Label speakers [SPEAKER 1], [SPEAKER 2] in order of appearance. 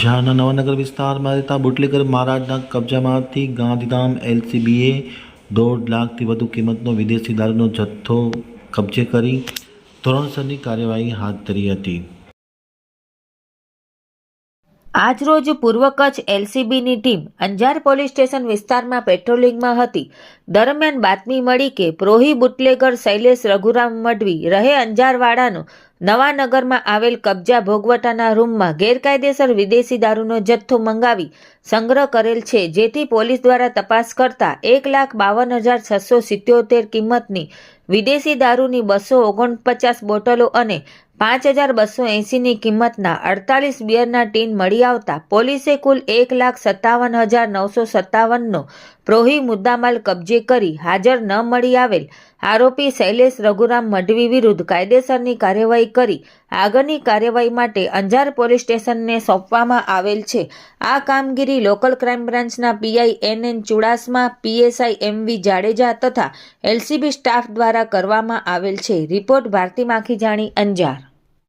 [SPEAKER 1] અંજારના નવાનગર વિસ્તારમાં રહેતા બુટલેગર મહારાજના કબજામાંથી ગાંધીધામ એલસીબીએ 1.5 લાખથી વધુ કિંમતનો વિદેશી દારૂનો જથ્થો કબજે કરી ધોરણસરની કાર્યવાહી હાથ ધરી હતી।
[SPEAKER 2] આજરોજ પૂર્વ કચ્છ એલસીબીની ટીમ અંજાર પોલીસ સ્ટેશન વિસ્તારમાં પેટ્રોલિંગમાં હતી। દરમિયાન બાતમી મળી કે પ્રોહી બુટલેગર શૈલેષ રઘુરામ મઢવી રહે અંજારવાડાનો નવાનગરમાં આવેલ કબજા ભોગવટાના રૂમમાં ગેરકાયદેસર વિદેશી દારૂનો જથ્થો મંગાવી સંગ્રહ કરેલ છે, જેથી પોલીસ દ્વારા તપાસ કરતા 1,52,677 કિંમતની વિદેશી દારૂની 249 બોટલો અને 5,280ની કિંમતના 48 બિયરના ટીન મળી આવતા પોલીસે કુલ 1,57,957નો પ્રોહી મુદ્દામાલ કબજે કરી હાજર ન મળી આવેલ આરોપી શૈલેષ રઘુરામ મઢવી વિરુદ્ધ કાયદેસરની કાર્યવાહી કરી આગળની કાર્યવાહી માટે અંજાર પોલીસ સ્ટેશનને સોંપવામાં આવેલ છે। આ કામગીરી લોકલ ક્રાઇમ બ્રાન્ચના PI NN Chudasama, PSI MV Jadeja તથા એલસીબી સ્ટાફ દ્વારા કરવામાં આવેલ છે। રિપોર્ટ ભારતી માખીજાણી, અંજાર।